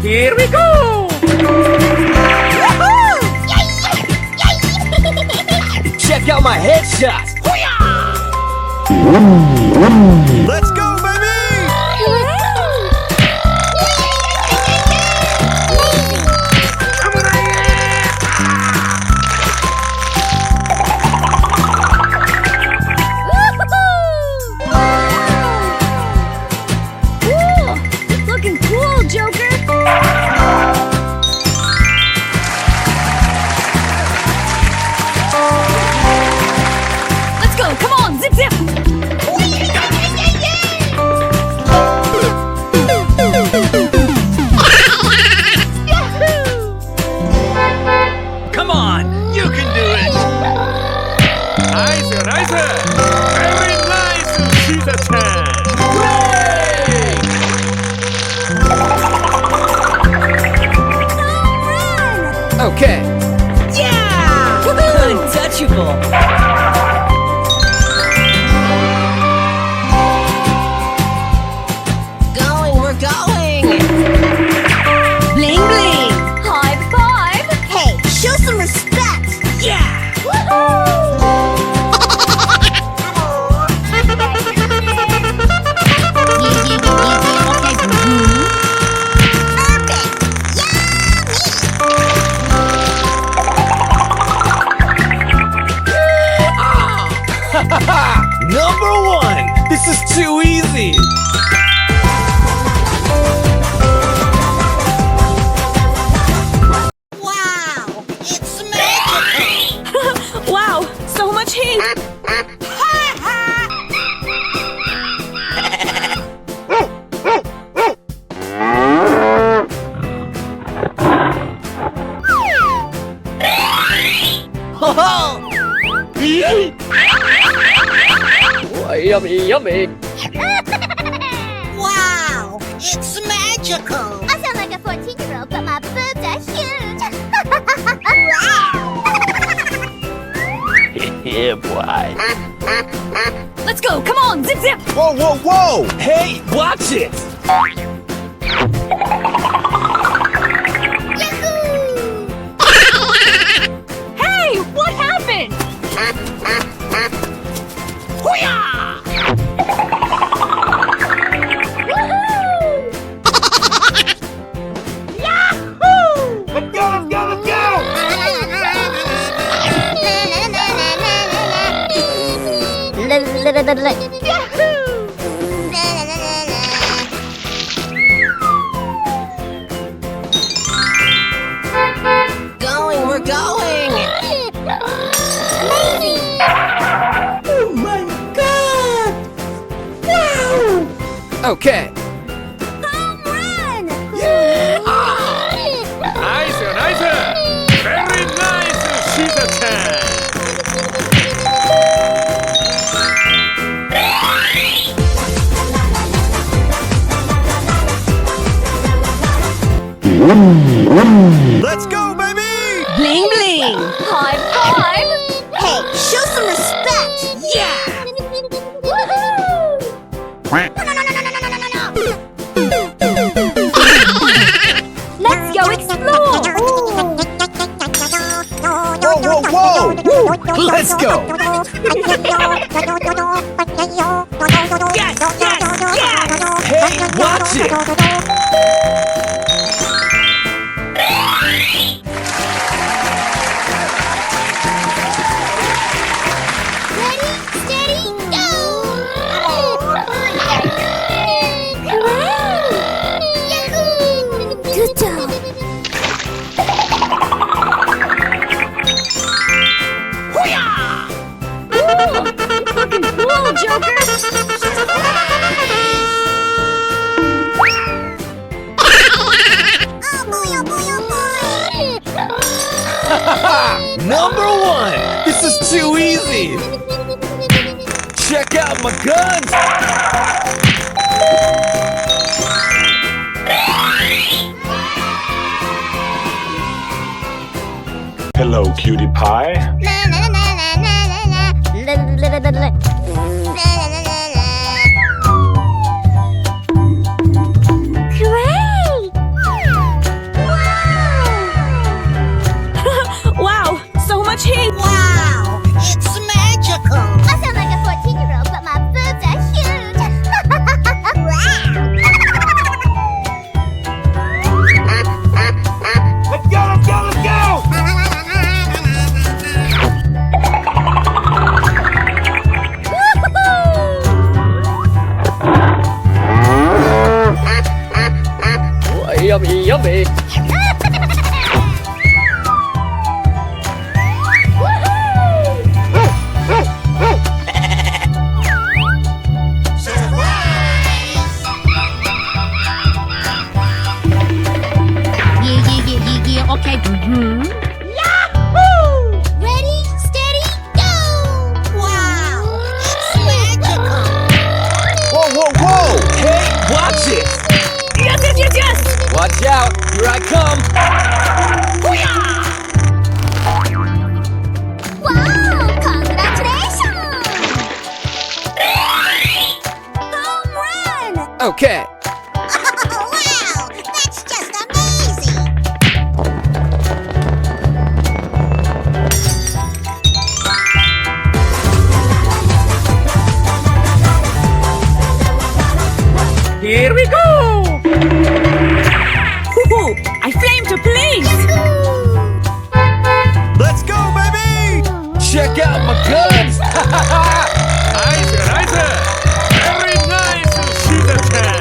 Here we go! Check out my headshot! Let's go, baby! Looking cool, Joker! Let's go! Come on! Zip, zip! Come on, you can do it! Nice, nice! Very nice, Cheetah-chan! Okay. Yeah! Untouchable. We're going! Bling, bling! High five! Hey, show some respect! Yeah! Number one! This is too easy! Wow! It's magical! Wow! So much heat! Yummy, yummy! Wow! It's magical! I sound like a 14-year-old, but my boobs are huge. Yeah, boy. Let's go! Come on! Zip, zip! Whoa, whoa, whoa! Hey, watch it! Hey! What happened? Let's go, let's go, let's go! We're going! Oh my god! Wow! Okay. Home run! Nice, nice! Very nice, Cheetah-chan! Let's go, baby! Bling, bling! High five! Hey, show some respect! Yeah! Let's go explore! Whoa, whoa, whoa! Let's go! Yes, yes, yes! Hey, watch it! Ready, steady, go! Yahoo! Good job. Looking cool, Joker! Oh boy, oh boy, oh boy! Number one! This is too easy! Check out my guns! Hello, cutie pie. Na na na na na na na. La la la la la. La la la la la. Great! okay. Ready, steady, go! Wow, it's magical. Whoa, whoa, whoa! Hey, watch it! Yes, yes, yes, yes! Watch out! Here I come! Wow, congratulations! Home run! Okay. Wow, that's just amazing. Here we go! Hoo-hoo! I flame to place! Let's go, baby! Check out my guns! Nice, nice. Very nice, Shiza-chan.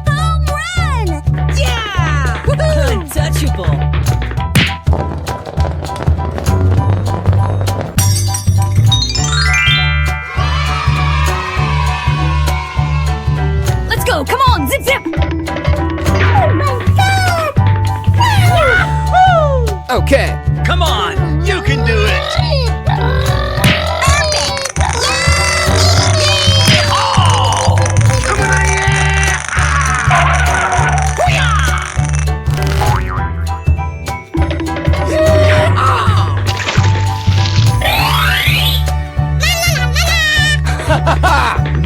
Home run! Yeah! Untouchable! Let's go! Come on! Zip, zip! Okay. Come on, you can do it.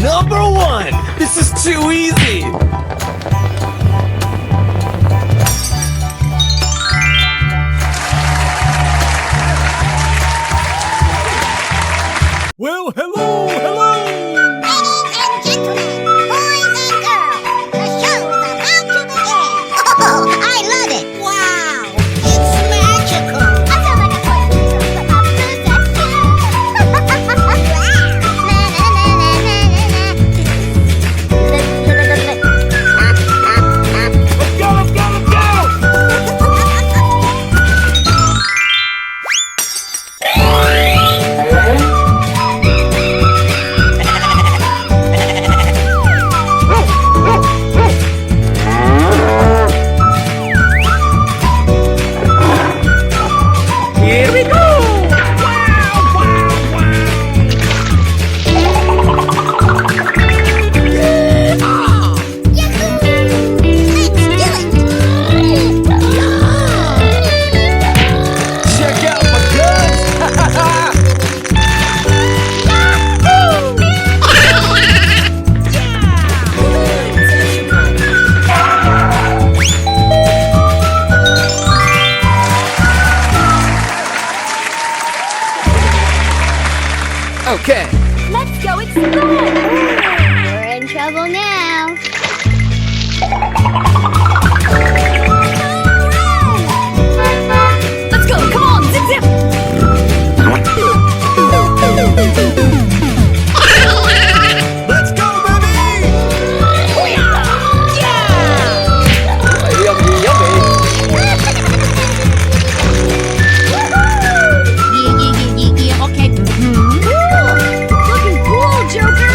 Number one! This is too easy! Well, hello, hello. Ladies and gentlemen, boys and girls, the show's about to begin. Oh, I love it. Wow, it's magical. Let's go, let's go, let's go! Here we go! Wow, wow, wow! Check out my guns! Okay. Let's go explore! We're in trouble now. Let's go! Come on! Zip, zip! Let's go, baby! Yummy, yummy! Yeah, okay. Looking cool, Joker!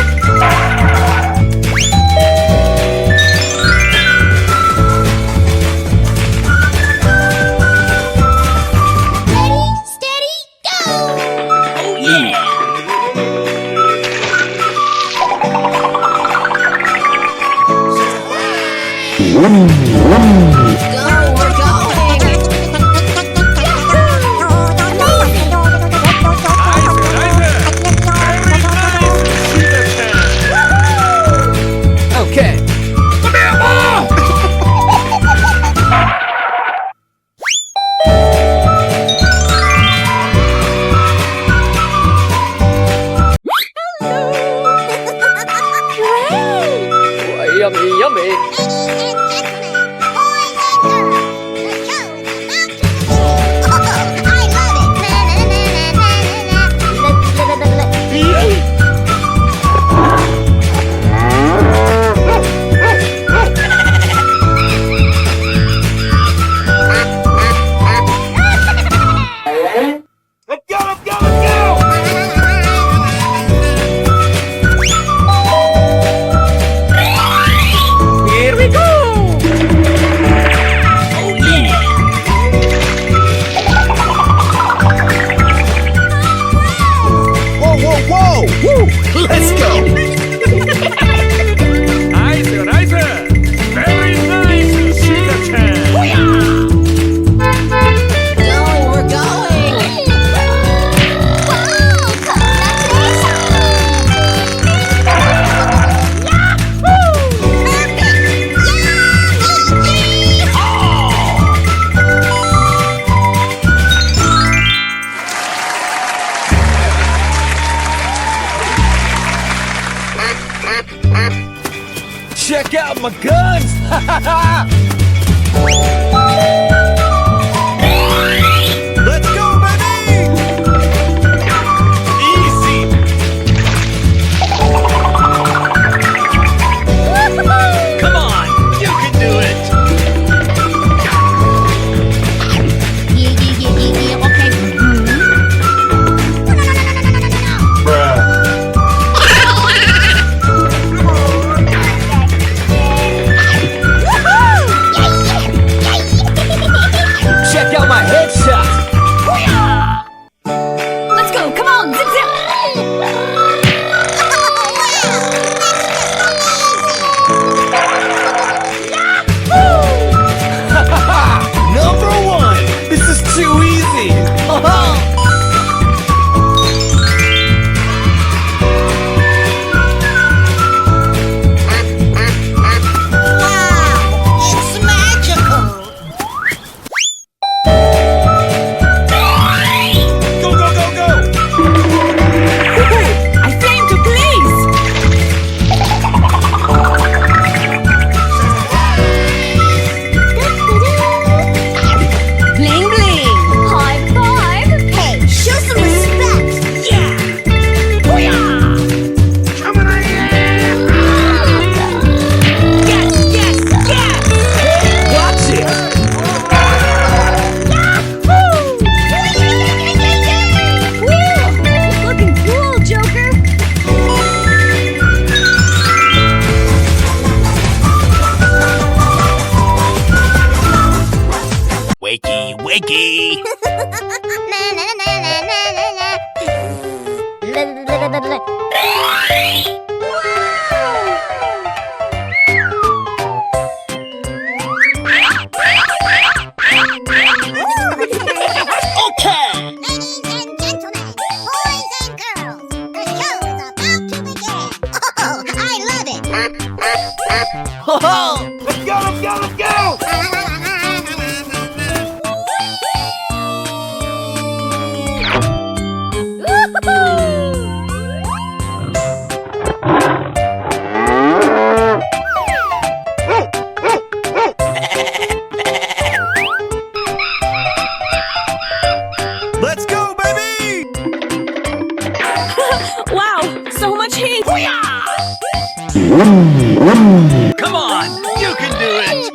Check out my guns! Let's go, baby! Easy! Come on, you can do it! Okay. Check out my headshot! Let's go. Come on. Zip zip. Number one! This is too easy! Wow, it's magical. Go, go, go, go! I came to please. Bling bling. High five. Hey, show some respect. Yeah. Yes, yes, yes. Watch it! Looking cool, Joker. Wakey, wakey. Ladies and gentlemen, boys and girls, the show is about to begin. Oh, I love it. Let's go, let's go, let's go! Let's go, baby! Wow, so much heat. Come on, you can do it!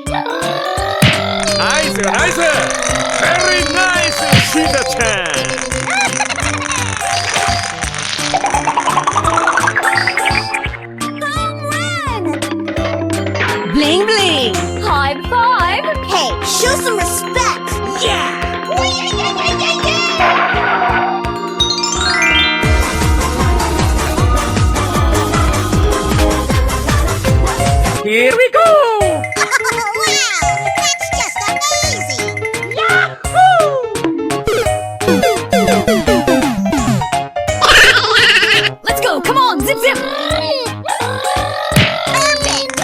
Nice, nice. Very nice, Cheetah-chan. Bling bling. High five. Hey, show some respect. Yeah. Here we go! Wow, that's just amazing. Let's go. Come on. Zip zip. Perfect.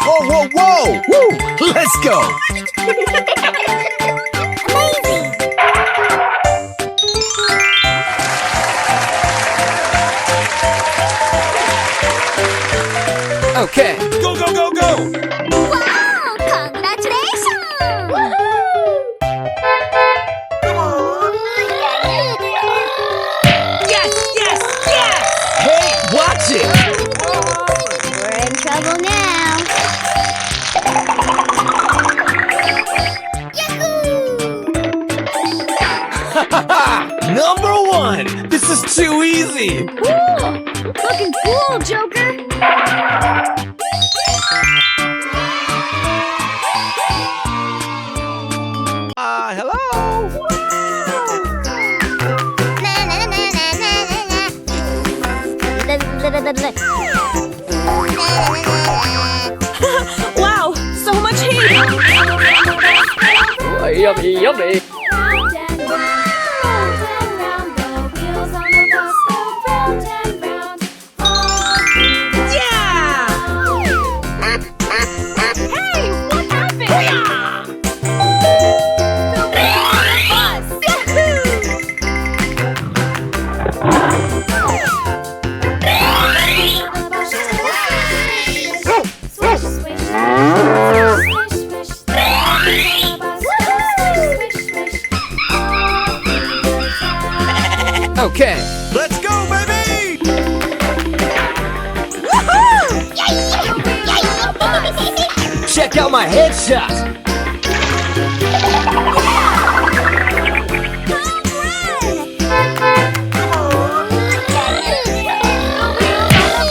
Whoa, whoa, whoa! Woo! Let's go! Amazing. Okay, go, go, go, go! Wow, congratulations. Yes, yes, yes. Hey, watch it! We're in trouble now. Number one! This is too easy! Looking cool, Joker. Hello? Wow, so much heat. Yummy, yummy! Yeah. Hey, what happened? Okay. Let's go, baby! Check out my headshot.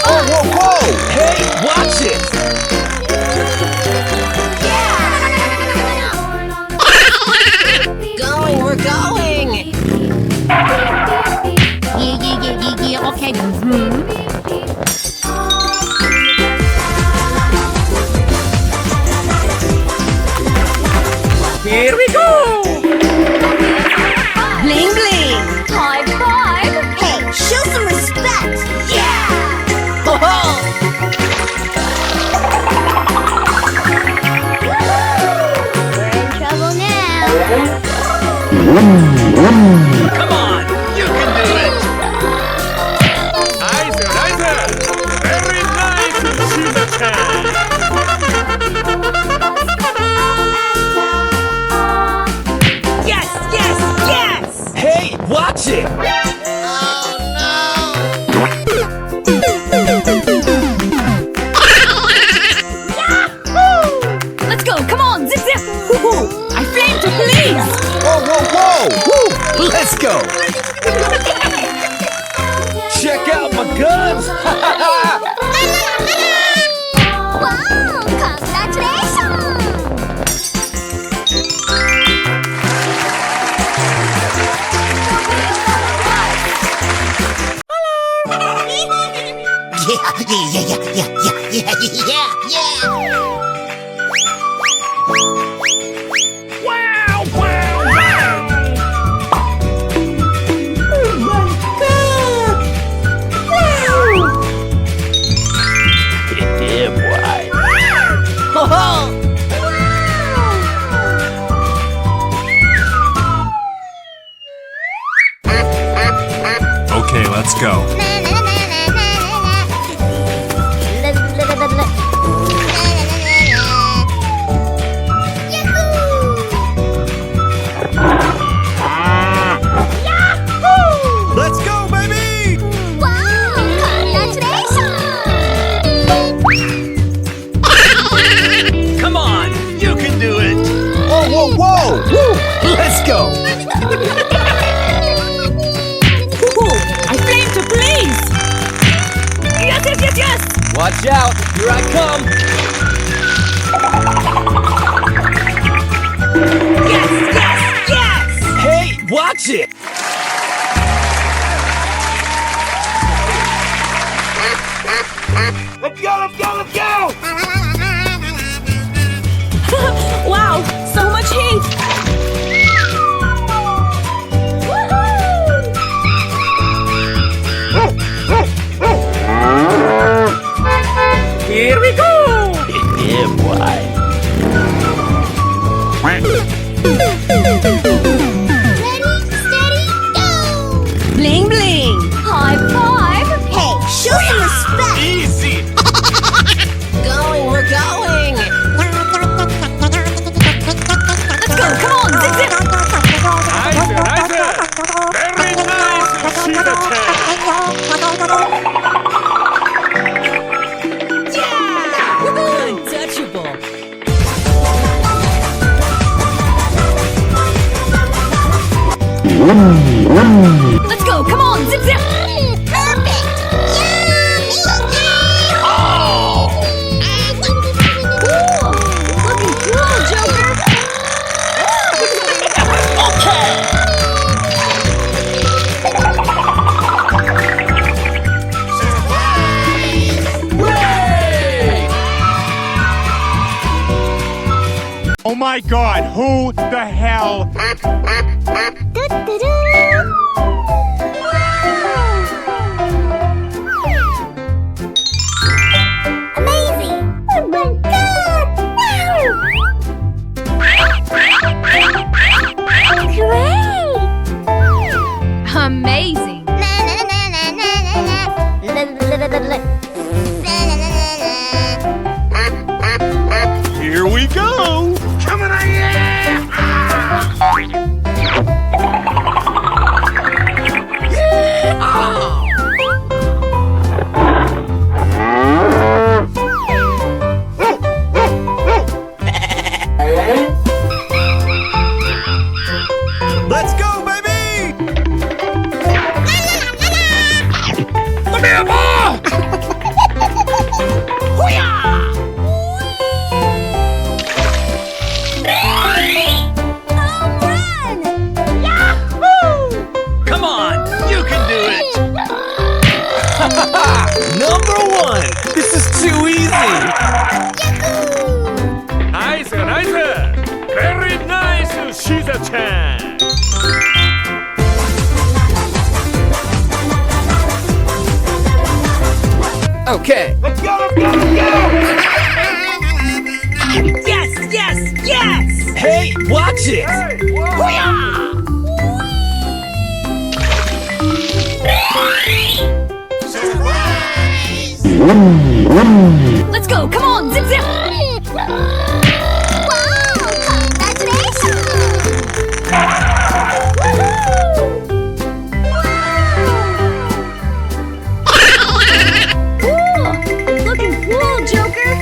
Whoa, whoa, whoa! Hey, watch it! Going, we're going. Yeah, okay. Here we go! Bling bling. High five. Hey, show some respect. We're in trouble now. Come on, you can do it! Nice! Very nice, Cheetah-chan! Yes, yes, yes. Hey, watch it! Let's go. Come on, zip zip. Woohoo. I flame to police. Whoa, whoa, whoa! Woo! Let's go! Check out my guns! Wow, congratulations! Yeah, boy. Okay, let's go. Let's go, baby! Wow, congratulations! Come on, you can do it! Whoa, whoa, whoa! Woo! Let's go! Woohoo. I flame to police. Yes, yes, yes, yes. Watch out! Here I come! Yes, yes, yes. Hey, watch it! Let's go, let's go, let's go! Wow, so much heat. Here we go! Yeah, boy. Ready, steady, go! Bling bling. High five. Hey, show some respect. Easy! Going, we're going. Let's go. Come on, zip zip. Nice! Very nice, Cheetah-chan! Untouchable. Let's go. Come on, zip zip. Perfect. Looking cool, Joker. Oh my god, who the hell? Amazing! Oh my god! Wow! Great! Amazing. Here we go! Coming at you! is too easy! 나이스 나이스. Very nice, 시자찬. Okay. Let's go, let's go, let's go! Yes, yes, yes! Hey, watch it! Let's go, come on, zip zip! Wow! Congratulations! Cool! Looking cool, Joker!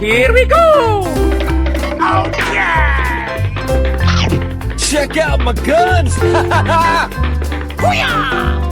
Here we go! Check out my guns! Hoo-yah!